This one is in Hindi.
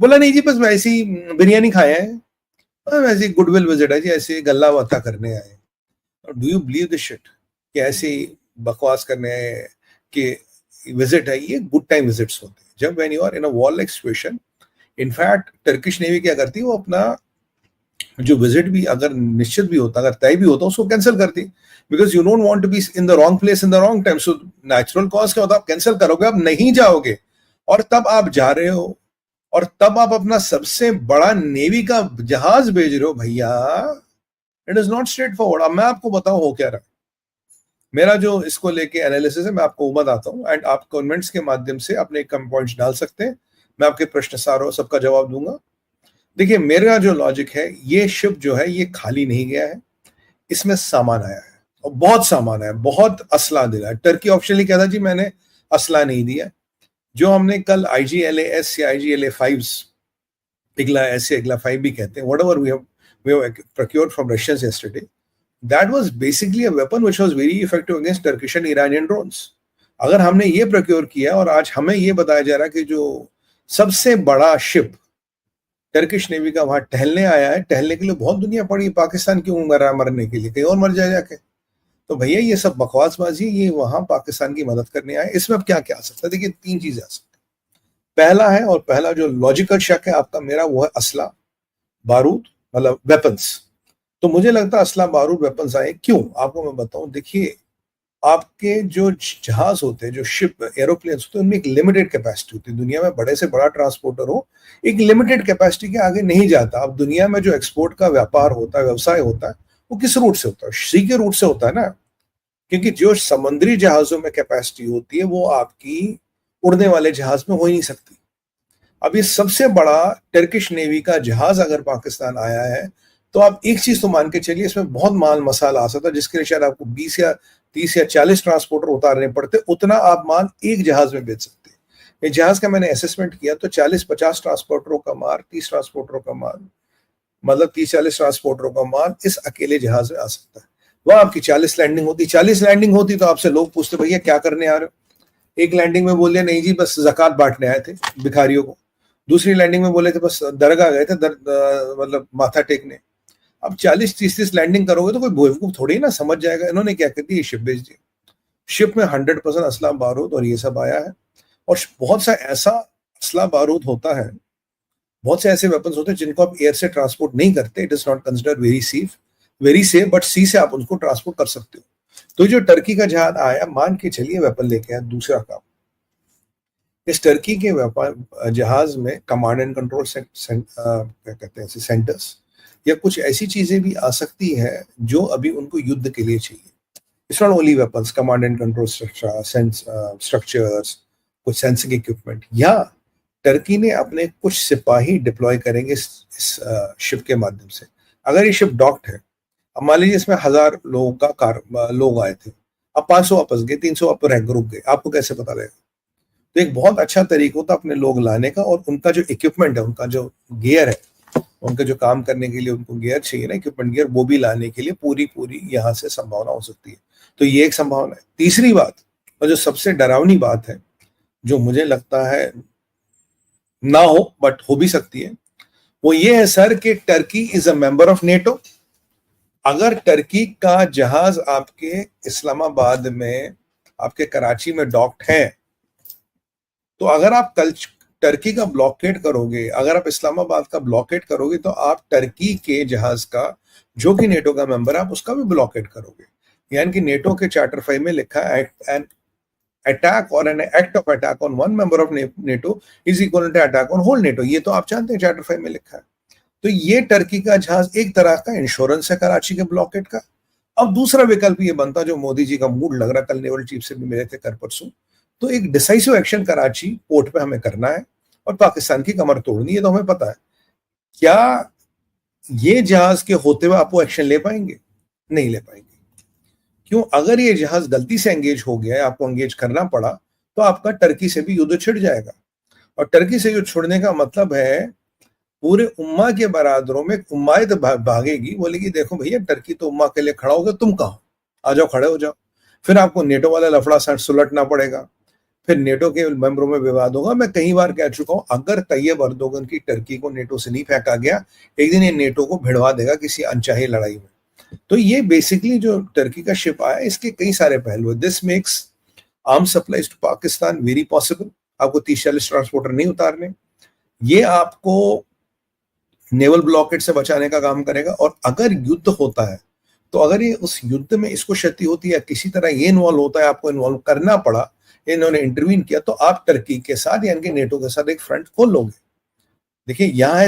बोला नहीं जी बस वैसे ही बिरयानी खाए हैं, वैसे ही गुडविल विजिट है जी, ऐसे ही गल्ला बाता करने आए। Do you believe this shit कि ऐसे ही बकवास करने आए कि विजिट है? ये गुड टाइम विजिट्स होते हैं जब when you are in a war like situation. In fact Turkish navy क्या करती है, वो अपना जो विजिट भी अगर निश्चित भी होता, अगर तय भी होता, उसको कैंसिल करती, because you don't want to be in the wrong place in the wrong time. So natural cause क्या होता है, आप कैंसिल करोगे, आप नहीं जाओगे, और तब आप जा रहे हो, और तब आप अपना सबसे बड़ा नेवी का जहाज भेज रहे हो भैया। It is not straight forward. अब मैं आपको बताऊं हो क्या रहा है। मेरा जो इसको लेके एनालिसिस है मैं आपको बताता हूँ, एंड आप कमेंट्स के माध्यम से अपने कम पॉइंट्स डाल सकते हैं, मैं आपके प्रश्न सारों सबका जवाब दूंगा। देखिए मेरा जो लॉजिक है, ये शिप जो है ये खाली नहीं गया है, इसमें सामान आया है, और बहुत सामान आया, बहुत असला दिला है। टर्की ऑप्शनली कहता जी मैंने असला नहीं दिया। जो हमने कल IGLAS या IGLA-5, इग्ला एस या इग्ला 5 भी कहते हैं, whatever we have procured from Russians yesterday, that was basically a weapon which was very effective against Turkish and Iranian drones. अगर हमने ये प्रोक्योर किया और आज हमें ये बताया जा रहा है कि जो सबसे बड़ा शिप टर्किश नेवी का वहां टहलने आया है, टहलने के लिए बहुत दुनिया पड़ी, पाकिस्तान क्यों मर रहा है मरने के लिए, कहीं और मर जाए जाके। तो भैया ये सब बकवासबाजी, ये वहां पाकिस्तान की मदद करने आए। इसमें अब क्या क्या आ सकता है? देखिए 3 चीजें आ सकती है। पहला है, और पहला जो लॉजिकल शक है आपका मेरा, वो है असला बारूद, मतलब वेपन्स। तो मुझे लगता है असला बारूद वेपन्स आए। क्यों आपको मैं बताऊं। देखिए आपके जो जहाज होते हैं, जो शिप एरोप्लेन्स होते हैं, उनमें एक लिमिटेड कैपेसिटी होती है। दुनिया में बड़े से बड़ा ट्रांसपोर्टर हो, एक लिमिटेड कैपेसिटी के आगे नहीं जाता। अब दुनिया में जो एक्सपोर्ट का व्यापार होता है, व्यवसाय होता है, वो किस रूट से होता है? सी के रूट से होता है ना, क्योंकि जो समुद्री जहाजों में कैपेसिटी होती है वो आपकी उड़ने वाले जहाज में हो ही नहीं सकती। अब ये सबसे बड़ा टर्किश नेवी का जहाज अगर पाकिस्तान आया है, तो आप एक चीज तो मान के चलिए, इसमें बहुत माल मसाला आ सकता है, जिसके लिए शायद आपको 20 या 30 या 40 ट्रांसपोर्टर उतारने पड़ते, उतना आप माल एक जहाज में बेच सकते हैं। ये जहाज का मैंने असेसमेंट किया तो 40-50 ट्रांसपोर्टरों का माल, 30 ट्रांसपोर्टरों का माल, मतलब 30-40 ट्रांसपोर्टरों का माल इस अकेले जहाज में आ सकता है। वह आपकी 40 लैंडिंग होती, 40 लैंडिंग होती तो आपसे लोग पूछते भैया क्या करने आ रहे हो। एक लैंडिंग में बोल दिया नहीं जी बस जक़ात बांटने आए थे भिखारियों को। दूसरी लैंडिंग में बोले थे बस दरगाह गए थे, मतलब माथा टेकने। अब 40-30 लैंडिंग करोगे तो कोई बेवकूफ थोड़ी ना समझ जाएगा। इन्होंने क्या कर दिया, शिप भेज दी। शिप में 100% असला बारूद और ये सब आया है, और बहुत सा ऐसा असला बारूद होता है, बहुत से ऐसे वेपन्स होते हैं जिनको आप एयर से ट्रांसपोर्ट नहीं करते। It is not considered very safe, but sea से आप उनको ट्रांसपोर्ट कर सकते हो। तो जो टर्की का जहाज आया, मान के चलिए वेपन लेके आया। दूसरा काम, इस टर्की के व्यापार जहाज में कमांड एंड कंट्रोल क्या कहते हैं सेंटर्स, या कुछ ऐसी चीजें भी आ सकती है जो अभी उनको युद्ध के लिए चाहिए। It's not only weapons, command and control structures, कुछ सेंसिंग इक्विपमेंट, या टर्की ने अपने कुछ सिपाही डिप्लॉय करेंगे इस शिप के माध्यम से। अगर ये शिप डॉक्ड है, अब मान लीजिए इसमें 1000 लोगों का लोग आए थे, अब 500 वापस गए, 300 आप रुक गए, आपको कैसे पता लगेगा? तो एक बहुत अच्छा तरीका होता अपने लोग लाने का, और उनका जो इक्विपमेंट है, उनका जो गियर है, उनके जो काम करने के लिए उनको गियर चाहिए ना, इक्विपमेंट गियर, वो भी लाने के लिए पूरी यहाँ से संभावना हो सकती है। तो ये एक संभावना है। तीसरी बात, और जो सबसे डरावनी बात है, जो मुझे लगता है ना हो बट हो भी सकती है, वो ये है सर कि Turkey is a member of NATO. अगर टर्की का जहाज आपके इस्लामाबाद में, आपके कराची में डॉक्ड है, तो अगर आप कल टर्की का ब्लॉकेट करोगे, अगर आप इस्लामाबाद का ब्लॉकेट करोगे, तो आप टर्की के जहाज का, जो कि नेटो का मेंबर है, आप उसका भी ब्लॉकेट करोगे। यानी कि नेटो के चार्टर 5 में लिखा है एन अटैक और an act of attack on one member of NATO is equal to attack on whole NATO. ये तो आप जानते हैं चार्टर 5 में लिखा है। तो ये टर्की का जहाज एक तरह का इंश्योरेंस है कराची के ब्लॉकेट का। अब दूसरा विकल्प ये बनता, जो मोदी जी का मूड लग रहा, कल नेवल चीफ से भी मिले थे कर परसों, तो एक डिसाइसिव एक्शन कराची पोर्ट पे हमें करना है और पाकिस्तान की कमर तोड़नी है। तो हमें पता है क्या ये जहाज के होते हुए आप वो एक्शन ले पाएंगे? नहीं ले पाएंगे। क्यों? अगर ये जहाज गलती से एंगेज हो गया है, आपको एंगेज करना पड़ा, तो आपका टर्की से भी युद्ध छिड़ जाएगा। और टर्की से युद्ध छोड़ने का मतलब है पूरे उम्मा के बरादरों में उम्मायत भागेगी, बोलेगी देखो भैया टर्की तो उम्मा के लिए खड़ा होगा, तुम कहाँ, आ जाओ, खड़े हो जाओ। फिर आपको नेटो वाला लफड़ा सुलटना पड़ेगा, फिर नेटो के मेंबरों में विवाद होगा। मैं कई बार कह चुका हूं, अगर तैयब अर्दोगन की टर्की को नेटो से नहीं फेंका गया, एक दिन ये नेटो को भिड़वा देगा किसी अनचाही लड़ाई में। तो ये बेसिकली जो टर्की का शिप आया, इसके कई सारे पहलू है। This makes arms supplies to Pakistan very possible. आपको 30-40 ट्रांसपोर्टर नहीं उतारने, ये आपको नेवल ब्लॉकेट से बचाने का काम करेगा। और अगर युद्ध होता है, तो अगर ये उस युद्ध में इसको क्षति होती है, किसी तरह ये इन्वॉल्व होता है, आपको इन्वॉल्व करना पड़ा, इन्होंने इंटरवीन किया, तो आप टर्की के साथ यानी कि नेटो के साथ एक फ्रंट खोल लोगे। देखिए यहाँ